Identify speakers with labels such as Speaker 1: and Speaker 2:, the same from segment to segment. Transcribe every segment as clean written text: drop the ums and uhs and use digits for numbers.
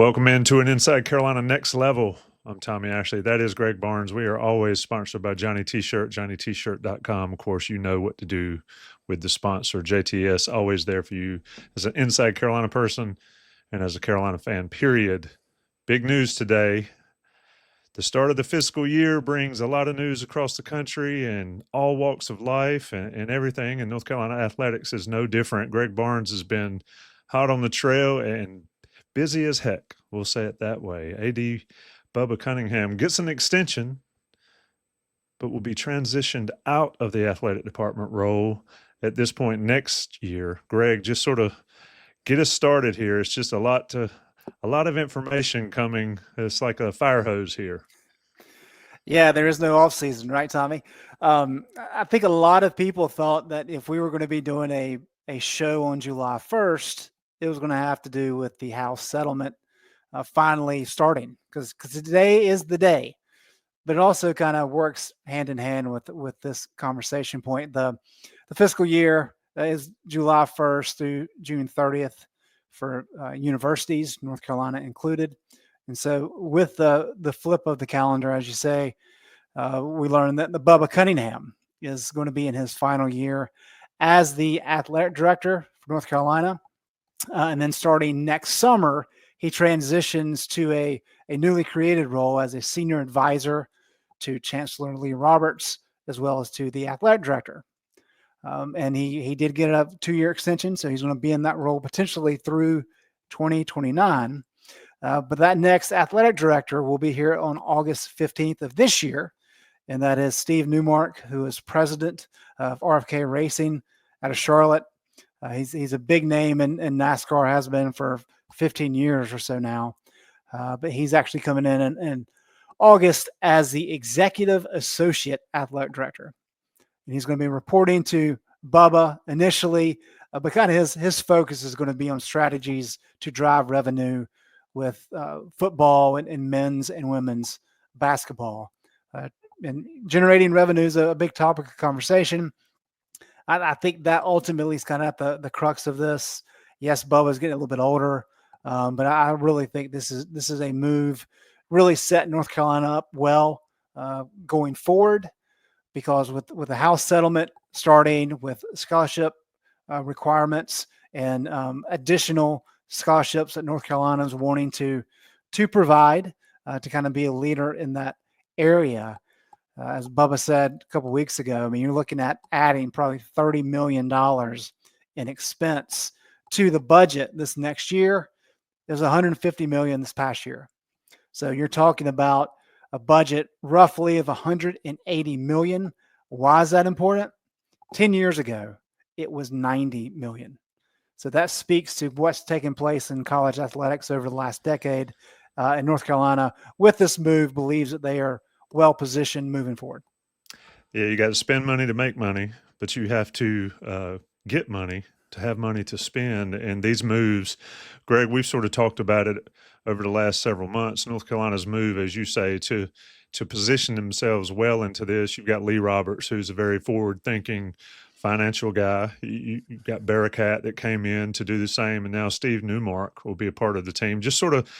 Speaker 1: Welcome into an Inside Carolina Next Level. I'm Tommy Ashley. That is Greg Barnes. We are always sponsored by Johnny T-Shirt, johnnytshirt.com. Of course, you know what to do with the sponsor. JTS, always there for you as an Inside Carolina person and as a Carolina fan, period. Big news today. The start of the fiscal year brings a lot of news across the country and all walks of life and everything. And North Carolina athletics is no different. Greg Barnes has been hot on the trail and busy as heck. We'll say it that way. AD Bubba Cunningham gets an extension, but will be transitioned out of the athletic department role at this point next year. Greg, just sort of get us started here. It's just a lot of information coming. It's like a fire hose here.
Speaker 2: Yeah, there is no off season, right, Tommy? I think a lot of people thought that if we were going to be doing a show on July 1st, it was going to have to do with the House settlement finally starting, because today is the day. But it also kind of works hand in hand with this conversation point. The fiscal year is July 1st through June 30th for universities, North Carolina included. And so with the flip of the calendar, as you say, we learned that the Bubba Cunningham is going to be in his final year as the athletic director for North Carolina. And then starting next summer, he transitions to a newly created role as a senior advisor to Chancellor Lee Roberts, as well as to the athletic director. And he did get a 2-year extension, so he's going to be in that role potentially through 2029. But that next athletic director will be here on August 15th of this year, and that is Steve Newmark, who is president of RFK Racing out of Charlotte. He's a big name in NASCAR, has been for 15 years or so now. But he's actually coming in August as the executive associate athletic director. And he's going to be reporting to Bubba initially, but kind of his focus is going to be on strategies to drive revenue with football and men's and women's basketball. And generating revenue is a big topic of conversation. I think that ultimately is kind of at the crux of this. Yes, Bubba's getting a little bit older, but I really think this is a move really set North Carolina up well going forward, because with the House settlement starting, with scholarship requirements and additional scholarships that North Carolina is wanting to provide to kind of be a leader in that area. As Bubba said a couple of weeks ago, I mean, you're looking at adding probably $30 million in expense to the budget this next year. There's $150 million this past year. So you're talking about a budget roughly of $180 million. Why is that important? 10 years ago, it was $90 million. So that speaks to what's taken place in college athletics over the last decade. And North Carolina, with this move, believes that they are well positioned moving forward.
Speaker 1: Yeah, you got to spend money to make money, but you have to get money to have money to spend. And these moves, Greg, we've sort of talked about it over the last several months. North Carolina's move, as you say, to position themselves well into this. You've got Lee Roberts, who's a very forward-thinking financial guy. You've got Barakat that came in to do the same, and now Steve Newmark will be a part of the team. Just sort of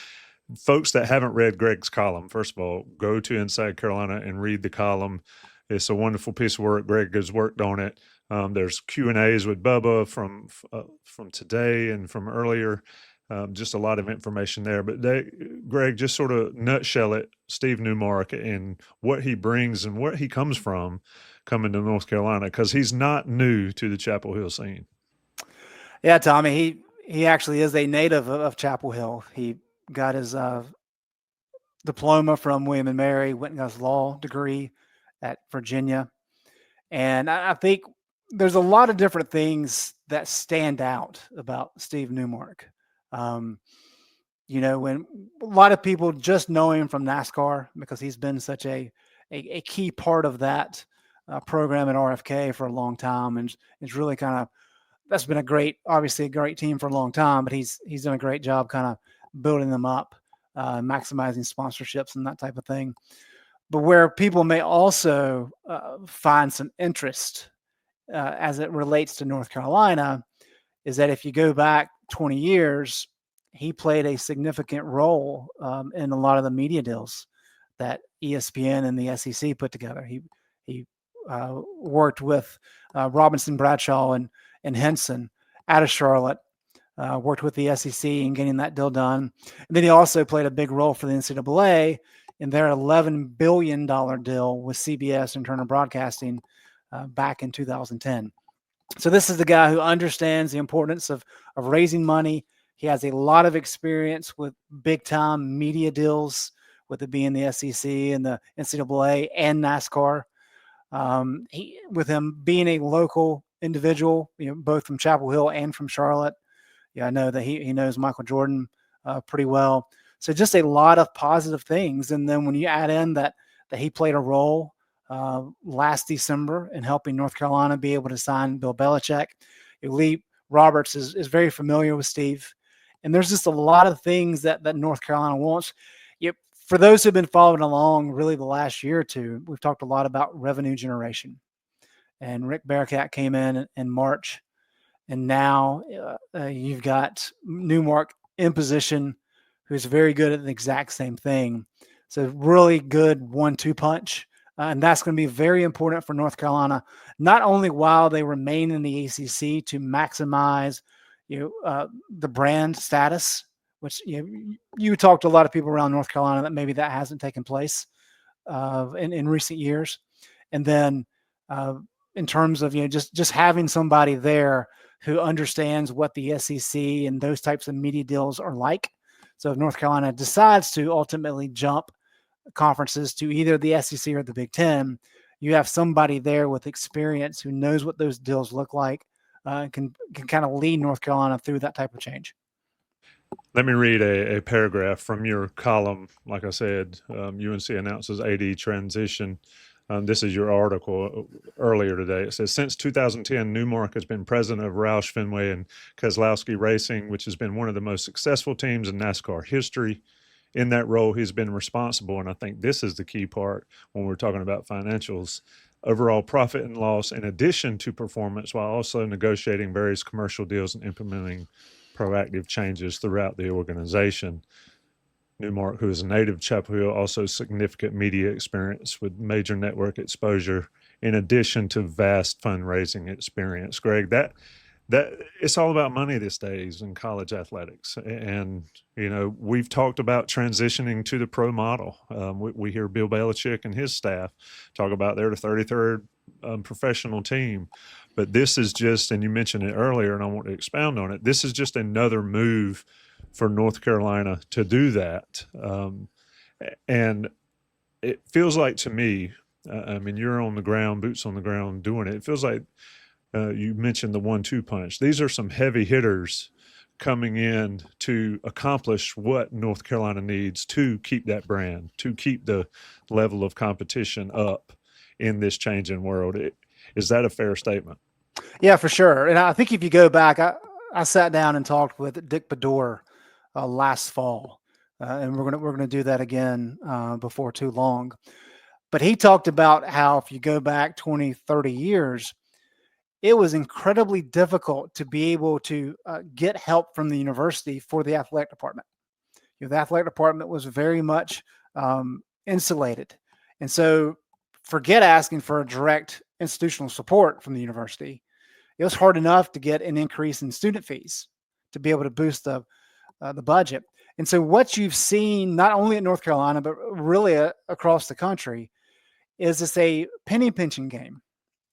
Speaker 1: folks that haven't read Greg's column, first of all, go to Inside Carolina and read the column. It's a wonderful piece of work. Greg has worked on it. There's Q&As with Bubba from today and from earlier. Just a lot of information there. But Greg, just sort of nutshell it, Steve Newmark and what he brings and where he comes from coming to North Carolina, because he's not new to the Chapel Hill scene.
Speaker 2: Yeah, Tommy, he actually is a native of Chapel Hill. He got his diploma from William and Mary, went and got his law degree at Virginia. And I think there's a lot of different things that stand out about Steve Newmark. When a lot of people just know him from NASCAR, because he's been such a key part of that program at RFK for a long time. And it's really that's been obviously a great team for a long time, but he's done a great job kind of building them up, maximizing sponsorships and that type of thing. But where people may also find some interest as it relates to North Carolina is that if you go back 20 years, he played a significant role in a lot of the media deals that ESPN and the SEC put together. He worked with Robinson, Bradshaw, and Henson out of Charlotte. Worked with the SEC in getting that deal done. And then he also played a big role for the NCAA in their $11 billion deal with CBS and Turner Broadcasting back in 2010. So this is the guy who understands the importance of raising money. He has a lot of experience with big time media deals, with it being the SEC and the NCAA and NASCAR. With him being a local individual, both from Chapel Hill and from Charlotte. Yeah, I know that he knows Michael Jordan pretty well. So just a lot of positive things. And then when you add in that he played a role last December in helping North Carolina be able to sign Bill Belichick, Lee Roberts is very familiar with Steve. And there's just a lot of things that North Carolina wants. For those who've been following along really the last year or two, we've talked a lot about revenue generation. And Rick Bearcat came in March. And now you've got Newmark in position, who's very good at the exact same thing. So really good 1-2 punch. And that's going to be very important for North Carolina, not only while they remain in the ACC to maximize the brand status, which you talked to a lot of people around North Carolina that maybe that hasn't taken place in recent years. And then in terms of just having somebody there who understands what the SEC and those types of media deals are like. So if North Carolina decides to ultimately jump conferences to either the SEC or the Big Ten, you have somebody there with experience who knows what those deals look like, can kind of lead North Carolina through that type of change.
Speaker 1: Let me read a paragraph from your column. Like I said, UNC announces AD transition. This is your article earlier today. It says, since 2010, Newmark has been president of Roush Fenway and Keselowski Racing, which has been one of the most successful teams in NASCAR history. In that role, he's been responsible, and I think this is the key part when we're talking about financials, overall profit and loss in addition to performance, while also negotiating various commercial deals and implementing proactive changes throughout the organization. Newmark, who is a native of Chapel Hill, also significant media experience with major network exposure, in addition to vast fundraising experience. Greg, that it's all about money these days in college athletics. And, we've talked about transitioning to the pro model. We hear Bill Belichick and his staff talk about they're the 33rd professional team. But this is just, and you mentioned it earlier, and I want to expound on it, this is just another move for North Carolina to do that. And it feels like to me, you're on the ground, boots on the ground doing it. It feels like you mentioned the 1-2 punch. These are some heavy hitters coming in to accomplish what North Carolina needs to keep that brand, to keep the level of competition up in this changing world. Is that a fair statement?
Speaker 2: Yeah, for sure. And I think if you go back, I sat down and talked with Dick Bedore last fall, and we're gonna do that again before too long. But he talked about how if you go back 20, 30 years, it was incredibly difficult to be able to get help from the university for the athletic department. The athletic department was very much insulated. And so forget asking for a direct institutional support from the university. It was hard enough to get an increase in student fees to be able to boost the budget. And so what you've seen, not only at North Carolina, but really across the country, is this a penny pinching game.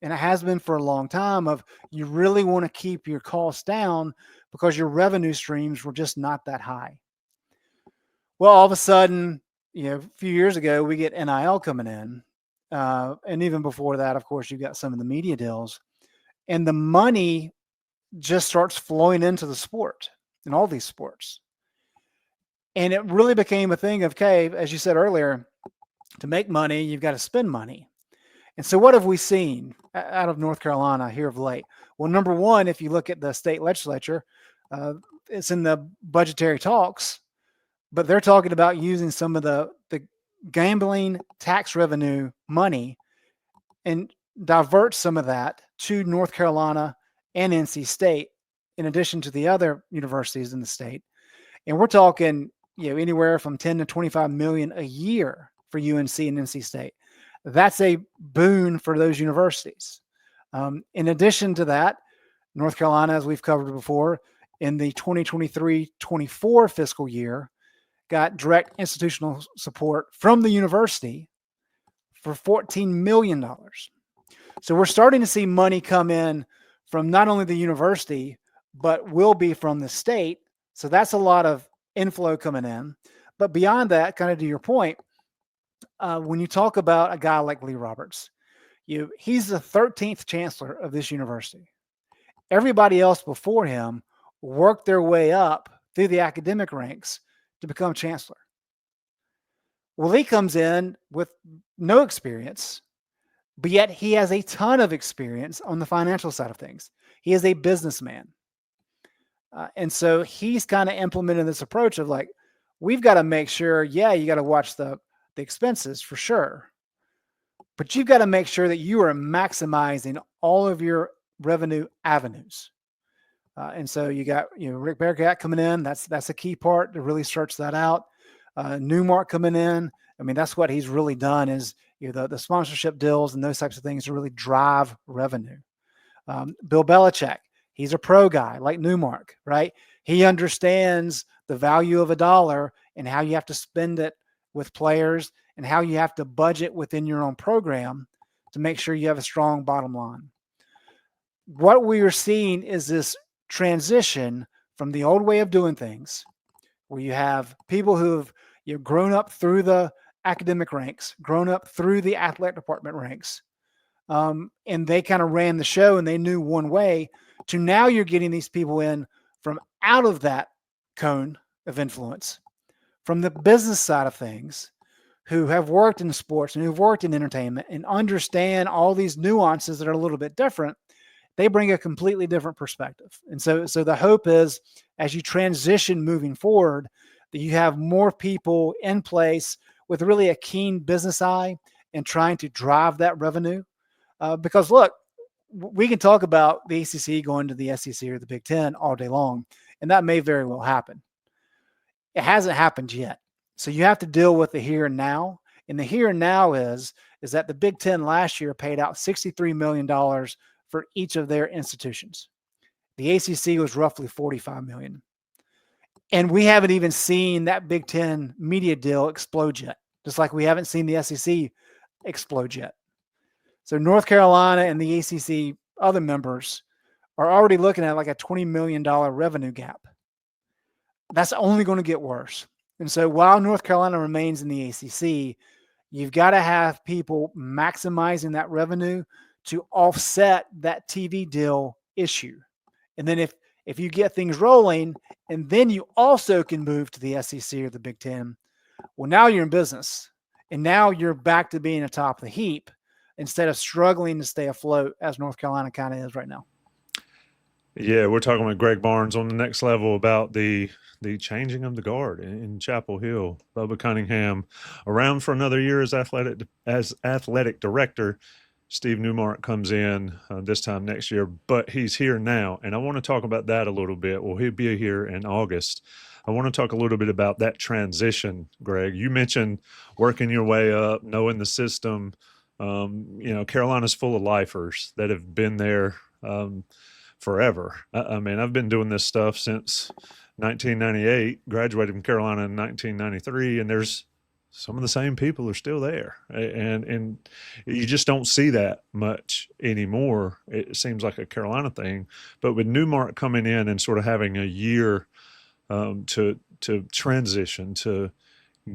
Speaker 2: And it has been for a long time of you really want to keep your costs down because your revenue streams were just not that high. Well, all of a sudden, a few years ago, we get NIL coming in. And even before that, of course, you've got some of the media deals. And the money just starts flowing into the sport in all these sports. And it really became a thing of, okay, as you said earlier, to make money, you've got to spend money. And so what have we seen out of North Carolina here of late? Well, number one, if you look at the state legislature, it's in the budgetary talks, but they're talking about using some of the gambling tax revenue money and divert some of that to North Carolina and NC State, in addition to the other universities in the state. And we're talking, anywhere from 10 to 25 million a year for UNC and NC State. That's a boon for those universities. In addition to that, North Carolina, as we've covered before, in the 2023-24 fiscal year, got direct institutional support from the university for $14 million. So we're starting to see money come in from not only the university, but will be from the state. So that's a lot of inflow coming in. But beyond that, kind of to your point, when you talk about a guy like Lee Roberts, he's the 13th chancellor of this university. Everybody else before him worked their way up through the academic ranks to become chancellor. Well, Lee comes in with no experience, but yet he has a ton of experience on the financial side of things. He is a businessman. And so he's kind of implementing this approach of like, we've got to make sure, you got to watch the expenses for sure, but you've got to make sure that you are maximizing all of your revenue avenues. And so you got, Rick Bearcat coming in. That's a key part to really search that out. Newmark coming in. I mean, that's what he's really done is, the sponsorship deals and those types of things to really drive revenue. Bill Belichick, he's a pro guy like Newmark, right? He understands the value of a dollar and how you have to spend it with players and how you have to budget within your own program to make sure you have a strong bottom line. What we are seeing is this transition from the old way of doing things, where you have people who have grown up through the academic ranks, grown up through the athletic department ranks, and they kind of ran the show and they knew one way, to now you're getting these people in from out of that cone of influence, from the business side of things, who have worked in sports and who've worked in entertainment and understand all these nuances that are a little bit different. They bring a completely different perspective. And so the hope is, as you transition moving forward, that you have more people in place with really a keen business eye and trying to drive that revenue. Because look, we can talk about the ACC going to the SEC or the Big Ten all day long, and that may very well happen. It hasn't happened yet. So you have to deal with the here and now. And the here and now is that the Big Ten last year paid out $63 million for each of their institutions. The ACC was roughly $45 million. And we haven't even seen that Big Ten media deal explode yet, just like we haven't seen the SEC explode yet. So North Carolina and the ACC other members are already looking at like a $20 million revenue gap. That's only going to get worse. And so while North Carolina remains in the ACC, you've got to have people maximizing that revenue to offset that TV deal issue. And then if you get things rolling, and then you also can move to the SEC or the Big Ten, well, now you're in business. And now you're back to being atop the heap instead of struggling to stay afloat as North Carolina kind of is right now.
Speaker 1: Yeah, we're talking with Greg Barnes on the next level about the changing of the guard in Chapel Hill. Bubba Cunningham around for another year as athletic director. Steve Newmark comes in this time next year, but he's here now. And I want to talk about that a little bit. Well, he'll be here in August. I want to talk a little bit about that transition, Greg. You mentioned working your way up, knowing the system. Carolina's full of lifers that have been there forever. I mean, I've been doing this stuff since 1998, graduated from Carolina in 1993, and there's some of the same people are still there. And you just don't see that much anymore. It seems like a Carolina thing. But with Newmark coming in and sort of having a year to transition, to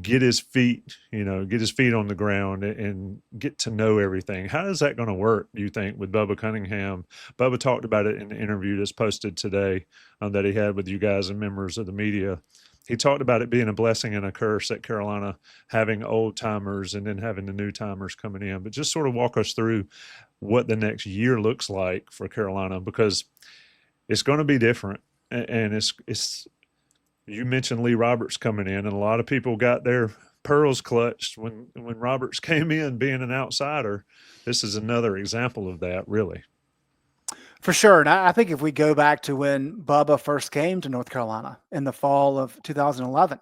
Speaker 1: get his feet on the ground and get to know everything. How is that going to work, do you think, with Bubba Cunningham? Bubba talked about it in the interview that's posted today that he had with you guys and members of the media. He talked about it being a blessing and a curse at Carolina, having old timers and then having the new timers coming in. But just sort of walk us through what the next year looks like for Carolina, because it's going to be different. And it's you mentioned Lee Roberts coming in, and a lot of people got their pearls clutched when Roberts came in, being an outsider. This is another example of that, really.
Speaker 2: For sure. And I think if we go back to when Bubba first came to North Carolina in the fall of 2011,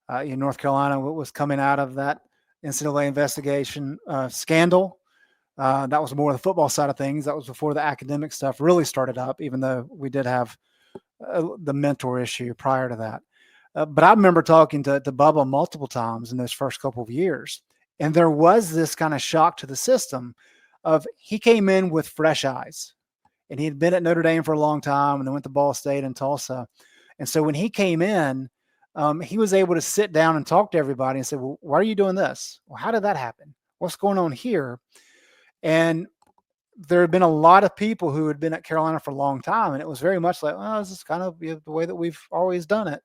Speaker 2: North Carolina was coming out of that NCAA investigation scandal. That was more the football side of things. That was before the academic stuff really started up, even though we did have the mentor issue prior to that. But I remember talking to Bubba multiple times in those first couple of years. And there was this kind of shock to the system of he came in with fresh eyes. And he had been at Notre Dame for a long time and then went to Ball State and Tulsa. And so when he came in, he was able to sit down and talk to everybody and say, well, why are you doing this? Well, how did that happen? What's going on here? And there had been a lot of people who had been at Carolina for a long time. And it was very much like, oh, this is kind of the way that we've always done it.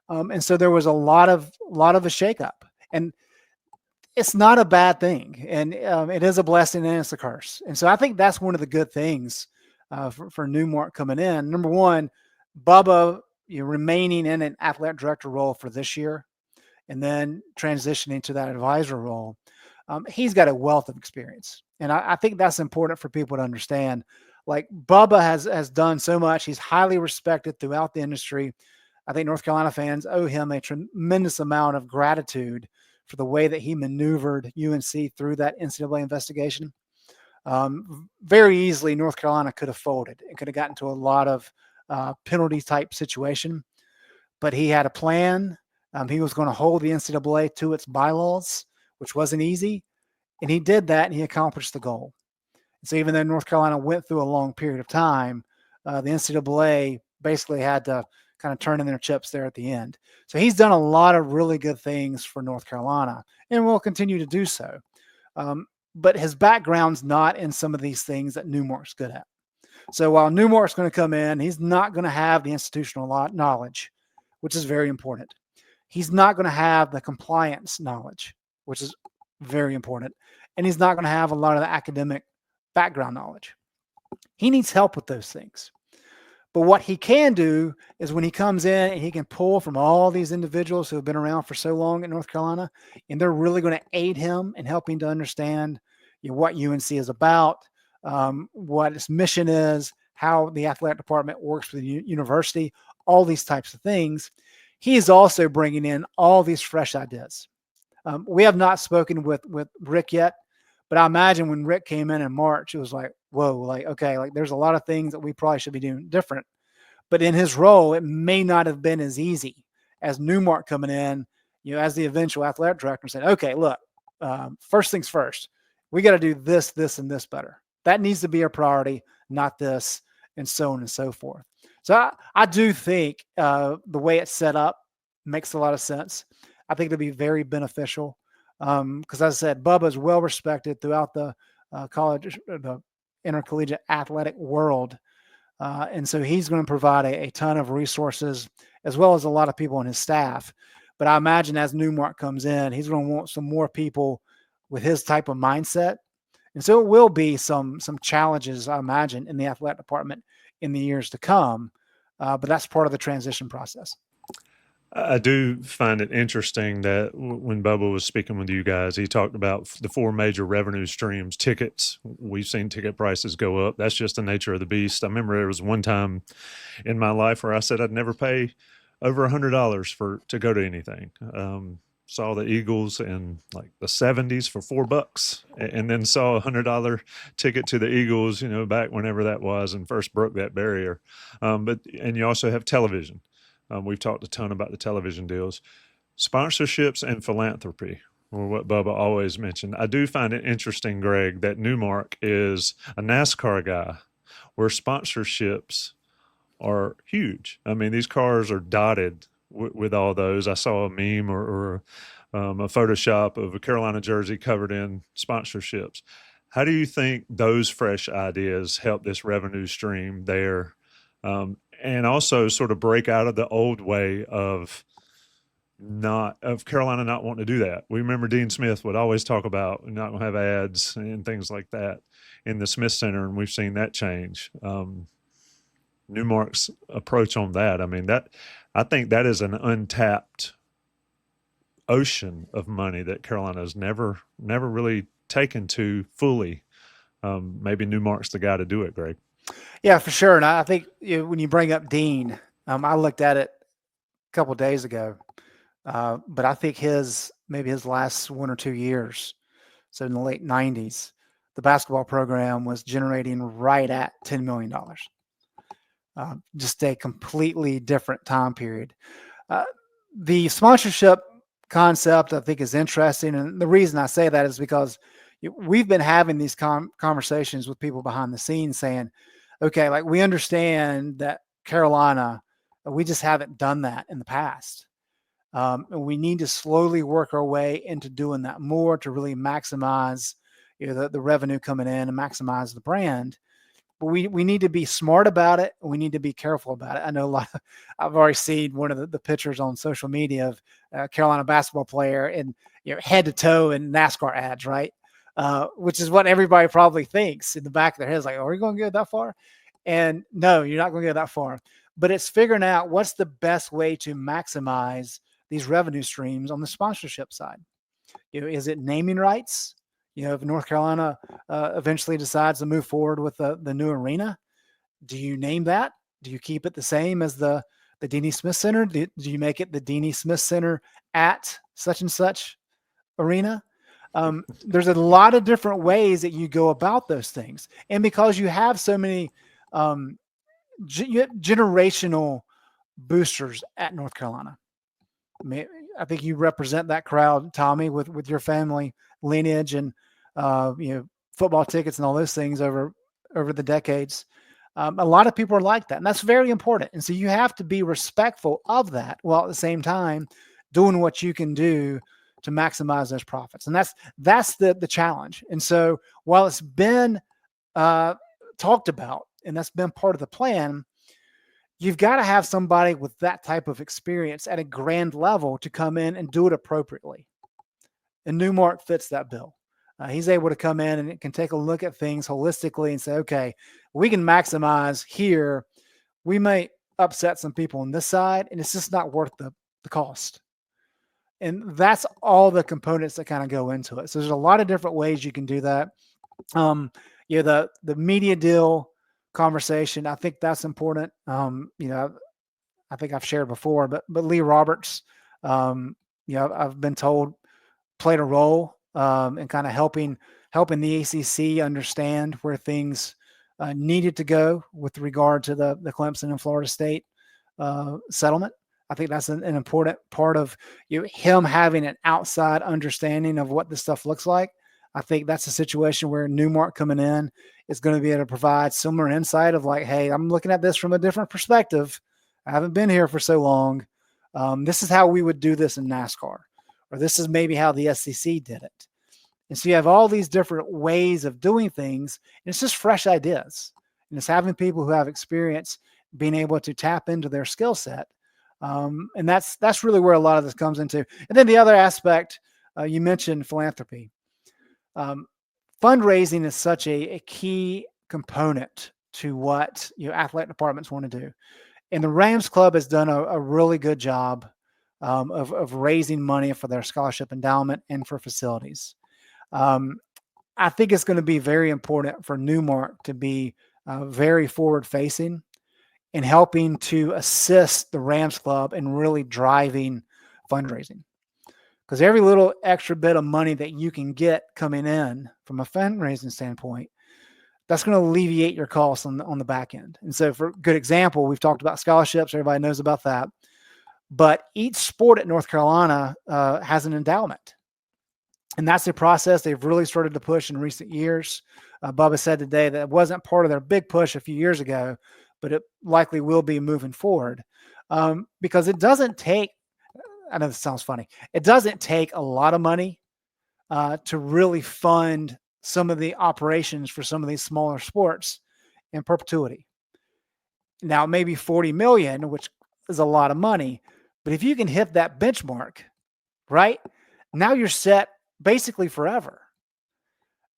Speaker 2: And so there was a lot of a shakeup. And it's not a bad thing. And it is a blessing and it's a curse. And so I think that's one of the good things for Newmark coming in. Number one, Bubba remaining in an athletic director role for this year and then transitioning to that advisor role. He's got a wealth of experience. And I think that's important for people to understand. Like Bubba has done so much. He's highly respected throughout the industry. I think North Carolina fans owe him a tremendous amount of gratitude for the way that he maneuvered UNC through that NCAA investigation. Very easily, North Carolina could have folded. It could have gotten to a lot of penalty type situation, but he had a plan. He was going to hold the NCAA to its bylaws, which wasn't easy. And he did that and he accomplished the goal. So even though North Carolina went through a long period of time, the NCAA basically had to kind of turn in their chips there at the end. So he's done a lot of really good things for North Carolina and will continue to do so. But his background's not in some of these things that Newmark's good at. So while Newmark's going to come in, he's not going to have the institutional knowledge, which is very important. He's not going to have the compliance knowledge, which is very important. And he's not going to have a lot of the academic background knowledge. He needs help with those things. But what he can do is when he comes in and he can pull from all these individuals who have been around for so long in North Carolina, and they're really going to aid him in helping to understand what UNC is about, what its mission is, how the athletic department works with the university, all these types of things. He is also bringing in all these fresh ideas. We have not spoken with Rick yet, but I imagine when Rick came in March, it was like, whoa, like, okay, like there's a lot of things that we probably should be doing different. But in his role, it may not have been as easy as Newmark coming in, as the eventual athletic director and saying, okay, look, first things first, we got to do this, this, and this better. That needs to be a priority, not this, and so on and so forth. So I do think the way it's set up makes a lot of sense. I think it'll be very beneficial because, as I said, Bubba is well respected throughout the college, the intercollegiate athletic world. And so he's going to provide a ton of resources as well as a lot of people on his staff. But I imagine as Newmark comes in, he's going to want some more people with his type of mindset. And so it will be some challenges, I imagine, in the athletic department in the years to come. But that's part of the transition process.
Speaker 1: I do find it interesting that when Bubba was speaking with you guys, he talked about the four major revenue streams. Tickets, we've seen ticket prices go up. That's just the nature of the beast. I remember there was one time in my life where I said I'd never pay over $100 to go to anything. Saw the Eagles in like the 70s for $4 and then saw $100 ticket to the Eagles, back whenever that was and first broke that barrier. And you also have television. We've talked a ton about the television deals. Sponsorships and philanthropy were what Bubba always mentioned. I do find it interesting, Greg, that Newmark is a NASCAR guy where sponsorships are huge. I mean, these cars are dotted with all those. I saw a meme or a Photoshop of a Carolina jersey covered in sponsorships. How do you think those fresh ideas help this revenue stream there? And also sort of break out of the old way of Carolina not wanting to do that. We remember Dean Smith would always talk about not going to have ads and things like that in the Smith Center, and we've seen that change. Newmark's approach on that, I think that is an untapped ocean of money that Carolina's never really taken to fully. Maybe Newmark's the guy to do it, Greg.
Speaker 2: Yeah, for sure. And I think when you bring up Dean, I looked at it a couple of days ago, but I think maybe his last 1 or 2 years, so in the late '90s, the basketball program was generating right at $10 million. Just a completely different time period. Uh, the sponsorship concept, I think, is interesting, and the reason I say that is because we've been having these conversations with people behind the scenes, saying, "Okay, like we understand that Carolina, we just haven't done that in the past, and we need to slowly work our way into doing that more to really maximize, the revenue coming in and maximize the brand." But we need to be smart about it. We need to be careful about it. I know I've already seen one of the pictures on social media of a Carolina basketball player and head to toe in NASCAR ads, right? Which is what everybody probably thinks in the back of their heads, like, "Are we going to go that far?" And no, you're not going to go that far. But it's figuring out what's the best way to maximize these revenue streams on the sponsorship side. Is it naming rights? If North Carolina eventually decides to move forward with the new arena, do you name that? Do you keep it the same as the Deanie Smith Center? Do you make it the Deanie Smith Center at such and such arena? There's a lot of different ways that you go about those things, and because you have so many generational boosters at North Carolina, I think you represent that crowd, Tommy, with your family lineage and football tickets and all those things over the decades. A lot of people are like that, and that's very important. And so you have to be respectful of that, while at the same time doing what you can do to maximize those profits. And that's the challenge. And so while it's been talked about, and that's been part of the plan, you've got to have somebody with that type of experience at a grand level to come in and do it appropriately. And Newmark fits that bill. He's able to come in and can take a look at things holistically and say, okay, we can maximize here. We may upset some people on this side, and it's just not worth the cost. And that's all the components that kind of go into it. So there's a lot of different ways you can do that. The media deal conversation, I think that's important. I think I've shared before, but Lee Roberts, I've been told, played a role in kind of helping the ACC understand where things needed to go with regard to the Clemson and Florida State settlement. I think that's an important part of him having an outside understanding of what this stuff looks like. I think that's a situation where Newmark coming in is going to be able to provide similar insight of like, hey, I'm looking at this from a different perspective. I haven't been here for so long. This is how we would do this in NASCAR, or this is maybe how the SEC did it. And so you have all these different ways of doing things, and it's just fresh ideas. And it's having people who have experience being able to tap into their skill set. And that's really where a lot of this comes into. And then the other aspect, you mentioned philanthropy. Fundraising is such a key component to what athletic departments want to do. And the Rams Club has done a really good job of raising money for their scholarship endowment and for facilities. I think it's going to be very important for Newmark to be very forward-facing and helping to assist the Rams Club in really driving fundraising. Because every little extra bit of money that you can get coming in from a fundraising standpoint, that's going to alleviate your costs on the back end. And so for a good example, we've talked about scholarships. Everybody knows about that. But each sport at North Carolina has an endowment. And that's a process they've really started to push in recent years. Bubba said today that it wasn't part of their big push a few years ago, but it likely will be moving forward because it doesn't take, I know this sounds funny, it doesn't take a lot of money to really fund some of the operations for some of these smaller sports in perpetuity. Now, maybe 40 million, which is a lot of money, but if you can hit that benchmark, right, now you're set basically forever.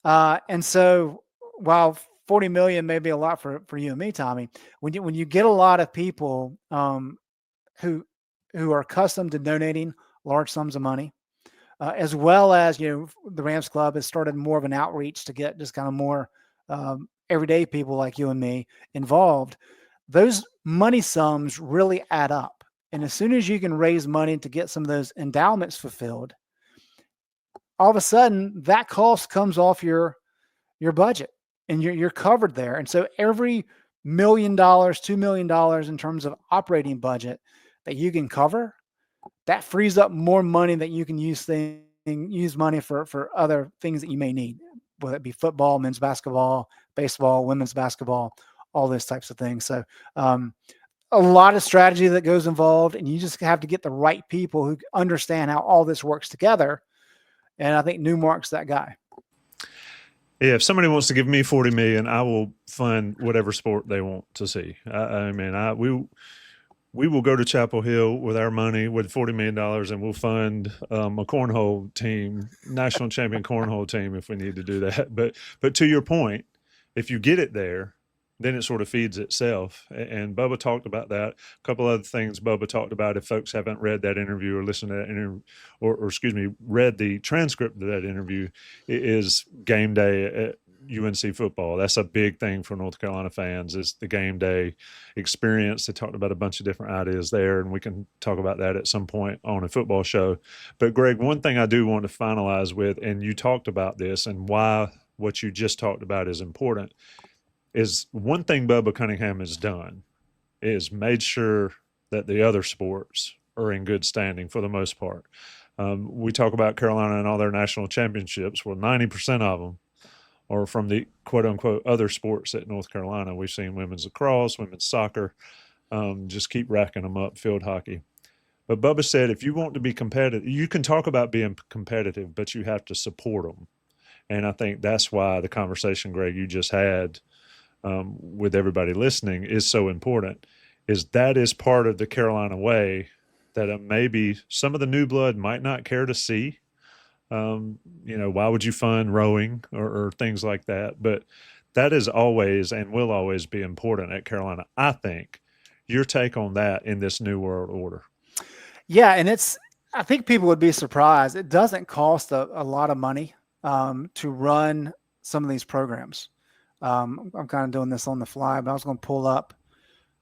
Speaker 2: And so while 40 million may be a lot for you and me, Tommy, when you get a lot of people who are accustomed to donating large sums of money, as well as, the Rams Club has started more of an outreach to get just kind of more everyday people like you and me involved, those money sums really add up. And as soon as you can raise money to get some of those endowments fulfilled, all of a sudden that cost comes off your budget and you're covered there. And so every $1 million, $2 million in terms of operating budget that you can cover, that frees up more money that you can use money for other things that you may need, whether it be football, men's basketball, baseball, women's basketball, all those types of things. So a lot of strategy that goes involved, and you just have to get the right people who understand how all this works together. And I think Newmark's that guy.
Speaker 1: Yeah, if somebody wants to give me 40 million, I will fund whatever sport they want to see. We will go to Chapel Hill with our money with $40 million, and we'll fund a cornhole team, national champion cornhole team, if we need to do that. But to your point, if you get it there, then it sort of feeds itself. And Bubba talked about that. A couple other things Bubba talked about, if folks haven't read that interview or listened to that interview, or excuse me, read the transcript of that interview, is game day at UNC football. That's a big thing for North Carolina fans, is the game day experience. They talked about a bunch of different ideas there, and we can talk about that at some point on a football show. But Greg, one thing I do want to finalize with, and you talked about this and why what you just talked about is important, is one thing Bubba Cunningham has done is made sure that the other sports are in good standing for the most part. We talk about Carolina and all their national championships. Well, 90% of them are from the quote unquote other sports at North Carolina. We've seen women's lacrosse, women's soccer, just keep racking them up, field hockey. But Bubba said, if you want to be competitive, you can talk about being competitive, but you have to support them. And I think that's why the conversation, Greg, you just had with everybody listening is so important, is that is part of the Carolina way that maybe some of the new blood might not care to see. Why would you fund rowing or things like that? But that is always and will always be important at Carolina. I think your take on that in this new world order.
Speaker 2: Yeah. And I think people would be surprised. It doesn't cost a lot of money to run some of these programs. I'm kind of doing this on the fly, but I was going to pull up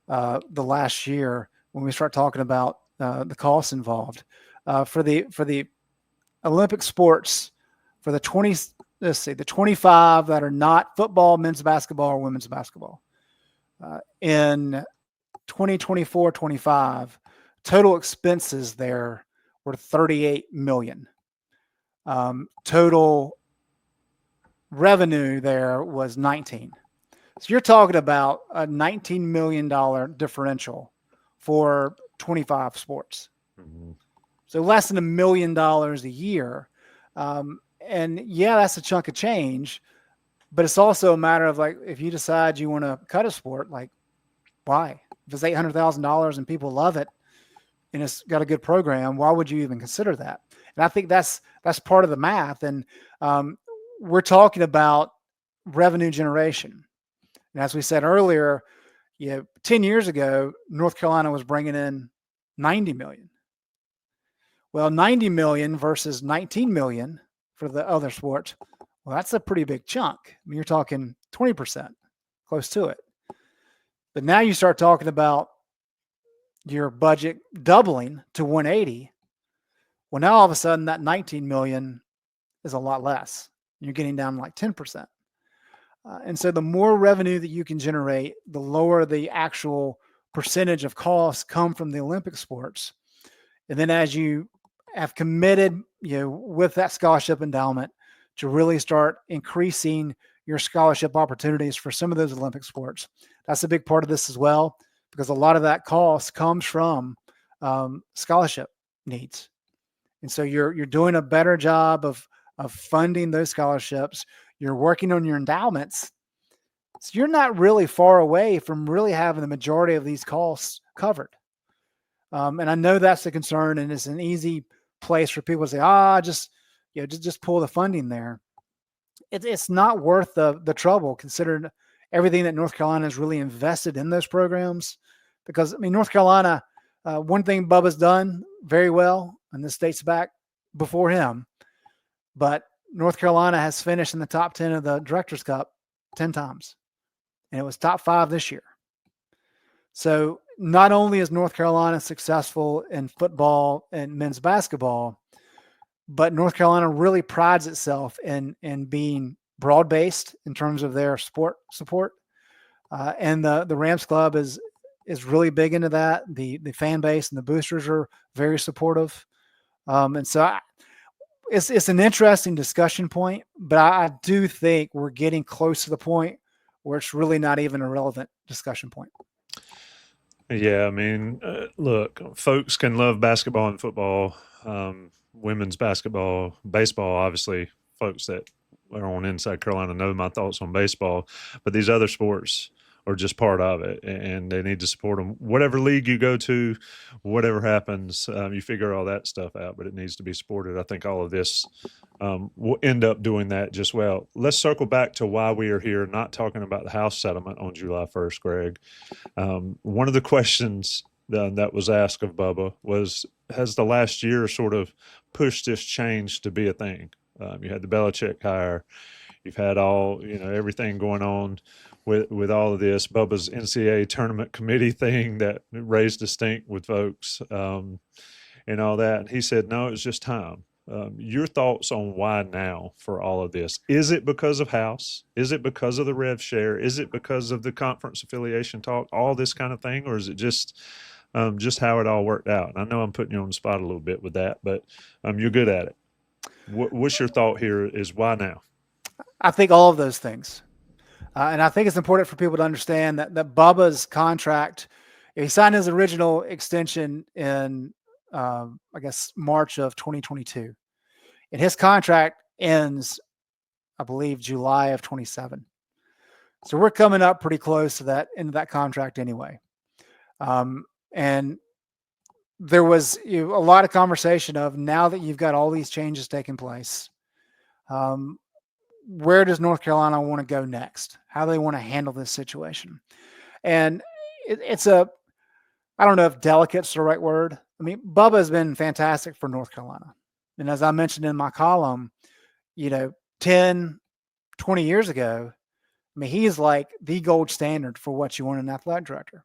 Speaker 2: the last year when we start talking about the costs involved for the Olympic sports, for the 25 that are not football, men's basketball, or women's basketball. In 2024-25, total expenses there were $38 million. Total revenue there was 19. So you're talking about a $19 million differential for 25 sports. Mm-hmm. So less than $1 million a year. And yeah, that's a chunk of change, but it's also a matter of, like, if you decide you want to cut a sport, like, why? If it's $800,000 and people love it and it's got a good program, why would you even consider that? And I think that's part of the math. And we're talking about revenue generation. And as we said earlier, 10 years ago, North Carolina was bringing in 90 million. Well, 90 million versus 19 million for the other sports. Well, that's a pretty big chunk. I mean, you're talking 20%, close to it. But now you start talking about your budget doubling to 180. Well, now all of a sudden that 19 million is a lot less. You're getting down like 10%. And so the more revenue that you can generate, the lower the actual percentage of costs come from the Olympic sports. And then as you have committed, with that scholarship endowment, to really start increasing your scholarship opportunities for some of those Olympic sports, that's a big part of this as well, because a lot of that cost comes from scholarship needs. And so you're doing a better job of funding those scholarships. You're working on your endowments. So you're not really far away from really having the majority of these costs covered. And I know that's a concern, and it's an easy place for people to say, just pull the funding there. It's not worth the trouble, considering everything that North Carolina has really invested in those programs. Because, I mean, North Carolina, one thing Bubba's done very well, and this dates back before him, but North Carolina has finished in the top 10 of the Directors' Cup 10 times. and it was top 5 this year. So not only is North Carolina successful in football and men's basketball, but North Carolina really prides itself in being broad-based in terms of their sport support. And the Rams Club is really big into that. The fan base and the boosters are very supportive. And so it's an interesting discussion point, but I do think we're getting close to the point where it's really not even a relevant discussion point.
Speaker 1: Yeah, I mean, look, folks can love basketball and football, women's basketball, baseball. Obviously, folks that are on Inside Carolina know my thoughts on baseball, but these other sports are just part of it, and they need to support them. Whatever league you go to, whatever happens, you figure all that stuff out, but it needs to be supported. I think all of this will end up doing that just well. Let's circle back to why we are here, not talking about the House settlement on July 1st, Greg. One of the questions that was asked of Bubba was, has the last year sort of pushed this change to be a thing? You had the Belichick hire. You've had all, everything going on with all of this. Bubba's NCAA tournament committee thing that raised a stink with folks and all that. And he said, no, it's just time. Your thoughts on why now for all of this? Is it because of House? Is it because of the rev share? Is it because of the conference affiliation talk? All this kind of thing, or is it just how it all worked out? And I know I'm putting you on the spot a little bit with that, but you're good at it. What's your thought here? Is why now?
Speaker 2: I think all of those things, and I think it's important for people to understand that Bubba's contract, he signed his original extension in I guess March of 2022. And his contract ends, I believe, July of 27. So we're coming up pretty close to that end of that contract anyway. And there was a lot of conversation of, now that you've got all these changes taking place, where does North Carolina want to go next? How do they want to handle this situation? And it's I don't know if delicate's the right word. I mean, Bubba has been fantastic for North Carolina. And as I mentioned in my column, 10, 20 years ago, I mean, he is like the gold standard for what you want in an athletic director.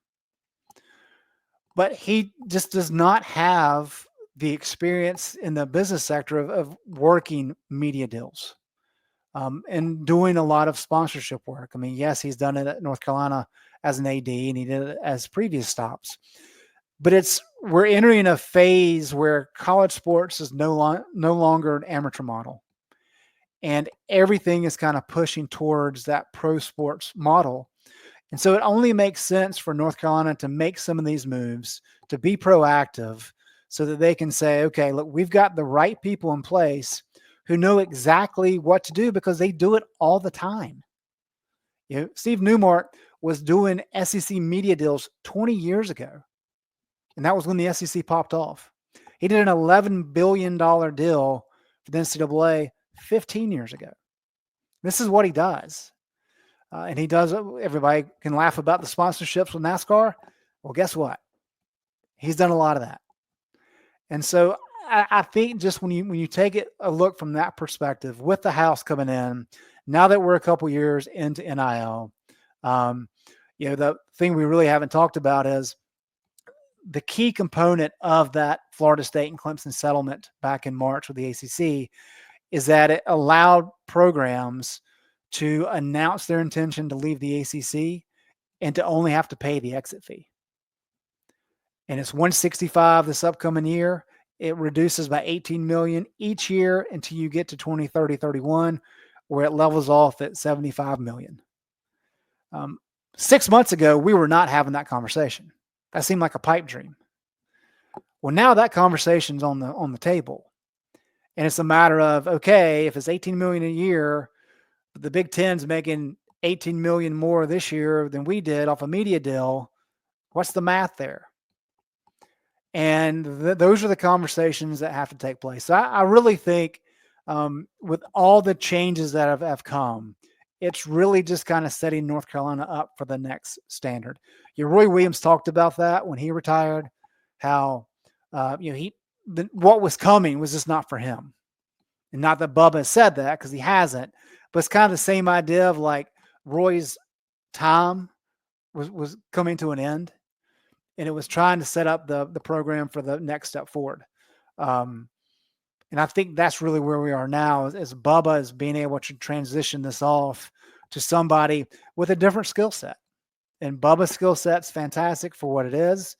Speaker 2: But he just does not have the experience in the business sector of working media deals and doing a lot of sponsorship work. I mean, yes, he's done it at North Carolina as an AD, and he did it as previous stops. But we're entering a phase where college sports is no longer an amateur model. And everything is kind of pushing towards that pro sports model. And so it only makes sense for North Carolina to make some of these moves, to be proactive, so that they can say, okay, look, we've got the right people in place who know exactly what to do, because they do it all the time. Steve Newmark was doing SEC media deals 20 years ago. And that was when the SEC popped off. He did an $11 billion deal for the NCAA 15 years ago. This is what he does. And he does, everybody can laugh about the sponsorships with NASCAR. Well, guess what? He's done a lot of that. And so I think just when you take a look from that perspective, with the House coming in, now that we're a couple years into NIL, the thing we really haven't talked about is the key component of that Florida State and Clemson settlement back in March with the ACC is that it allowed programs to announce their intention to leave the ACC and to only have to pay the exit fee. And it's $165 this upcoming year. It reduces by $18 million each year until you get to 2030, 31, where it levels off at $75 million. 6 months ago, we were not having that conversation. That seemed like a pipe dream. Well, now that conversation's on the table. And it's a matter of, okay, if it's $18 million a year, but the Big Ten's making $18 million more this year than we did off a media deal, what's the math there? And those are the conversations that have to take place. So I really think with all the changes that have come, it's really just kind of setting North Carolina up for the next standard. Roy Williams talked about that when he retired, how what was coming was just not for him. And not that Bubba said that, because he hasn't, but it's kind of the same idea of like Roy's time was coming to an end, and it was trying to set up the program for the next step forward. Um, and I think that's really where we are now, as Bubba is being able to transition this off to somebody with a different skill set. And Bubba's skill set's fantastic for what it is.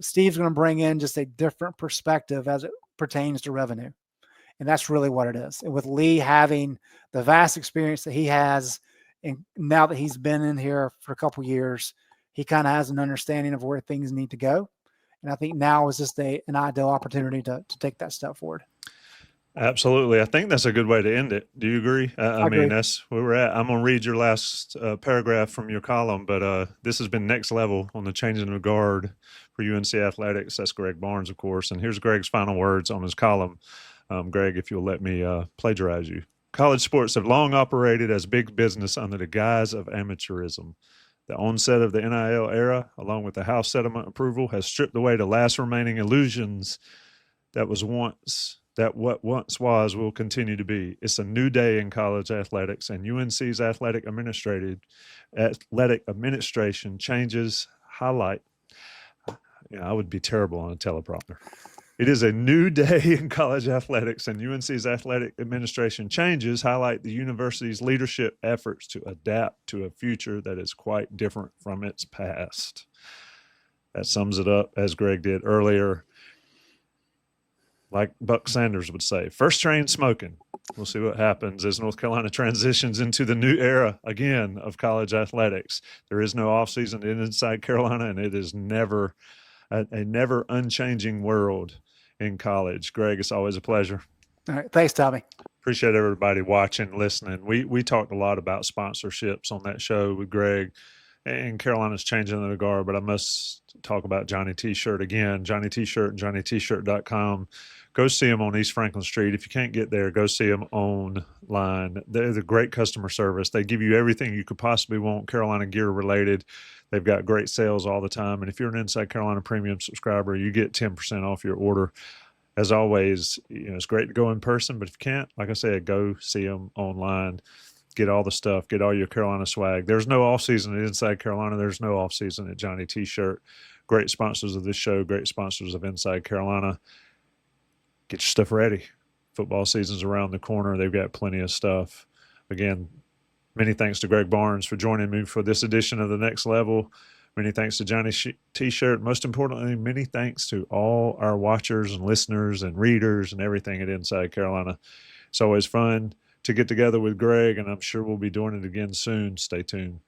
Speaker 2: Steve's going to bring in just a different perspective as it pertains to revenue. And that's really what it is. And with Lee having the vast experience that he has, and now that he's been in here for a couple of years, he kind of has an understanding of where things need to go. And I think now is just an ideal opportunity to take that step forward.
Speaker 1: Absolutely. I think that's a good way to end it. Do you agree? I
Speaker 2: agree.
Speaker 1: mean, that's where we're at. I'm going to read your last paragraph from your column, but this has been next level on the changing of guard for UNC athletics. That's Greg Barnes, of course. And here's Greg's final words on his column. Greg, if you'll let me plagiarize you. College sports have long operated as big business under the guise of amateurism. The onset of the NIL era, along with the House settlement approval, has stripped away the last remaining illusions that what once was will continue to be. It's a new day in college athletics, and UNC's athletic administration changes highlight. I would be terrible on a teleprompter. It is a new day in college athletics, and UNC's athletic administration changes highlight the university's leadership efforts to adapt to a future that is quite different from its past. That sums it up, as Greg did earlier. Like Buck Sanders would say, first train smoking. We'll see what happens as North Carolina transitions into the new era again of college athletics. There is no offseason inside Carolina, and it is never a never unchanging world in college. Greg, it's always a pleasure.
Speaker 2: All right. Thanks, Tommy.
Speaker 1: Appreciate everybody watching, listening. We talked a lot about sponsorships on that show with Greg, and Carolina's changing the guard, but I must talk about Johnny T-Shirt again. Johnny T-Shirt and JohnnyT-Shirt.com. Go see them on East Franklin Street. If you can't get there, go see them online. They're the great customer service. They give you everything you could possibly want Carolina gear related. They've got great sales all the time. And if you're an Inside Carolina Premium subscriber, you get 10% off your order. As always, it's great to go in person, but if you can't, like I said, go see them online. Get all the stuff. Get all your Carolina swag. There's no off-season at Inside Carolina. There's no off-season at Johnny T-Shirt. Great sponsors of this show. Great sponsors of Inside Carolina. Get your stuff ready. Football season's around the corner. They've got plenty of stuff. Again, many thanks to Greg Barnes for joining me for this edition of The Next Level. Many thanks to Johnny T-Shirt. Most importantly, many thanks to all our watchers and listeners and readers and everything at Inside Carolina. It's always fun to get together with Greg, and I'm sure we'll be doing it again soon. Stay tuned.